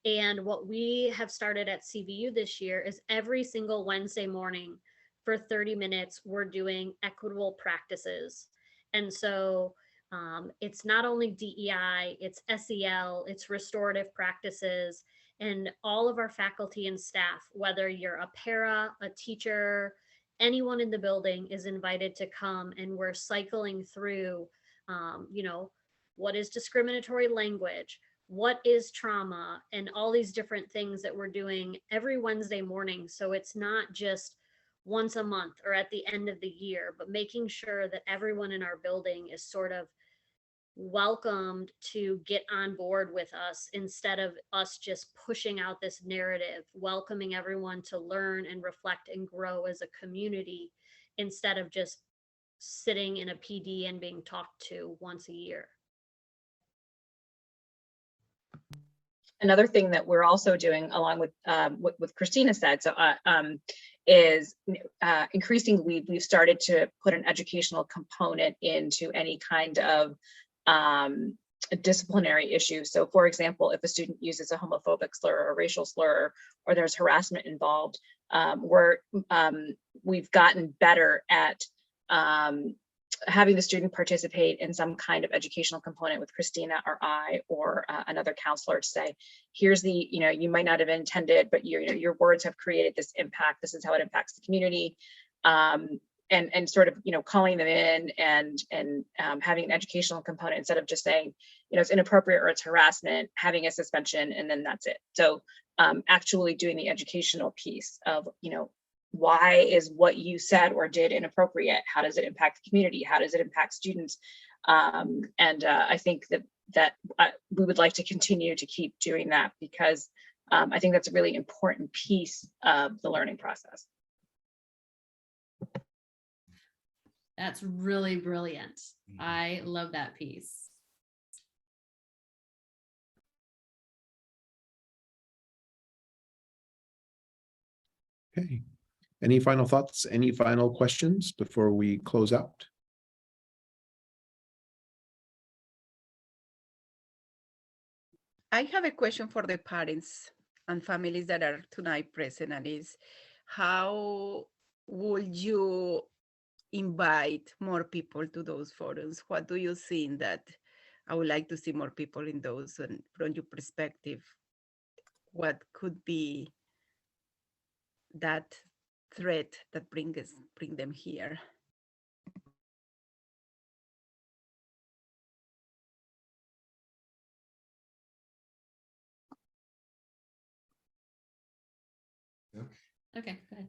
G: And what we have started at CVU this year is every single Wednesday morning for 30 minutes, we're doing equitable practices. And so it's not only DEI, it's SEL, it's restorative practices, and all of our faculty and staff, whether you're a para, a teacher, anyone in the building is invited to come, and we're cycling through, what is discriminatory language, what is trauma, and all these different things that we're doing every Wednesday morning. So it's not just once a month or at the end of the year, but making sure that everyone in our building is sort of welcomed to get on board with us, instead of us just pushing out this narrative, welcoming everyone to learn and reflect and grow as a community, instead of just sitting in a PD and being talked to once a year.
D: Another thing that we're also doing, along with what Christina said, is increasingly we've started to put an educational component into any kind of a disciplinary issue. So for example, if a student uses a homophobic slur or a racial slur, or there's harassment involved, we've gotten better at having the student participate in some kind of educational component with Christina or I or another counselor to say, here's the, you might not have intended, but your words have created this impact. This is how it impacts the community. And sort of, calling them in and having an educational component, instead of just saying, it's inappropriate or it's harassment, having a suspension, and then that's it. So actually doing the educational piece of, why is what you said or did inappropriate? How does it impact the community? How does it impact students? I think that we would like to continue to keep doing that, because I think that's a really important piece of the learning process.
M: That's really brilliant. I love that piece.
A: Okay. Any final thoughts? Any final questions before we close out?
B: I have a question for the parents and families that are tonight present, and is, how would you invite more people to those forums? What do you think that I would like to see more people in those, and from your perspective, what could be that thread that bring them here?
M: Okay, go ahead.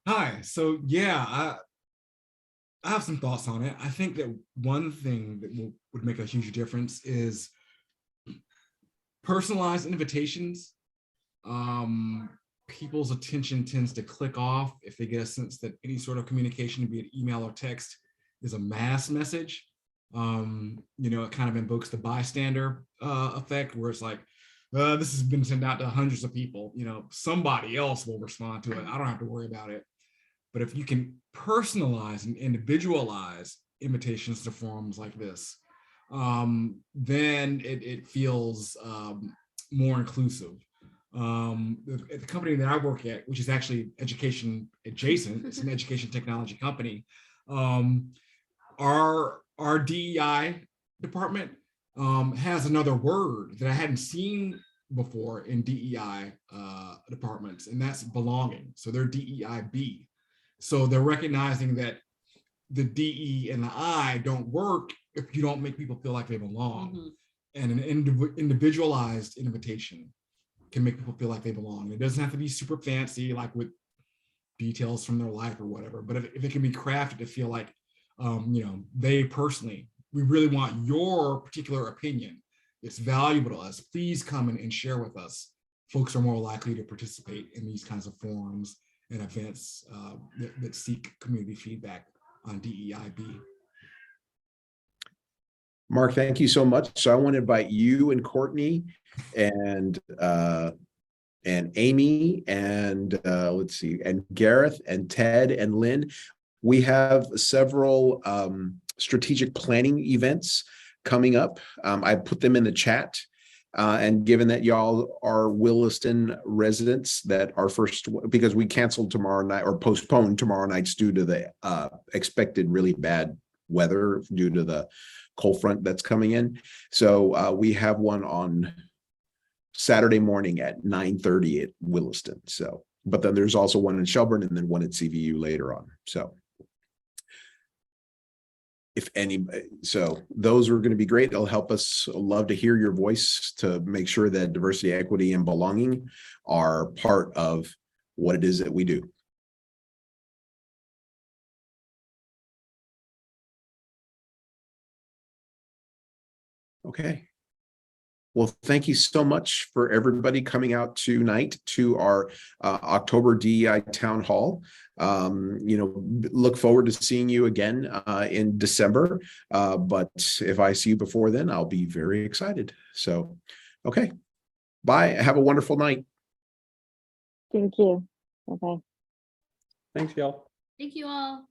E: Hi. So yeah, I have some thoughts on it. I think that one thing that would make a huge difference is personalized invitations. People's attention tends to click off if they get a sense that any sort of communication, be it email or text, is a mass message. It kind of invokes the bystander effect, where it's like, this has been sent out to hundreds of people. Somebody else will respond to it. I don't have to worry about it. But if you can personalize and individualize invitations to forums like this, then it feels more inclusive. At the company that I work at, which is actually education adjacent, it's an education technology company. Our DEI department has another word that I hadn't seen before in DEI departments, and that's belonging. So they're DEIB. So they're recognizing that the DE and the I don't work if you don't make people feel like they belong.
M: Mhm.
E: And an individualized invitation can make people feel like they belong. It doesn't have to be super fancy, like with details from their life or whatever, but if it can be crafted to feel like, they personally, we really want your particular opinion. It's valuable to us. Please come and share with us. Folks are more likely to participate in these kinds of forums and events that seek community feedback on DEIB.
A: Mark, thank you so much. So I want to invite you and Courtney and Amy and let's see, and Gareth and Ted and Lynn. We have several strategic planning events coming up. I put them in the chat. And given that y'all are Williston residents, that our first, because we canceled tomorrow night or postponed tomorrow nights due to the expected really bad weather due to the cold front that's coming in. So we have one on Saturday morning at 9:30 at Williston. So, but then there's also one in Shelburne and then one at CVU later on. So so those are going to be great. It'll help us. Love to hear your voice to make sure that diversity, equity, and belonging are part of what it is that we do. Okay. Well, thank you so much for everybody coming out tonight to our October DEI Town Hall. Look forward to seeing you again in December. But if I see you before then, I'll be very excited. So, okay. Bye. Have a wonderful night.
J: Thank you. Bye-bye.
C: Thanks, y'all.
M: Thank you all.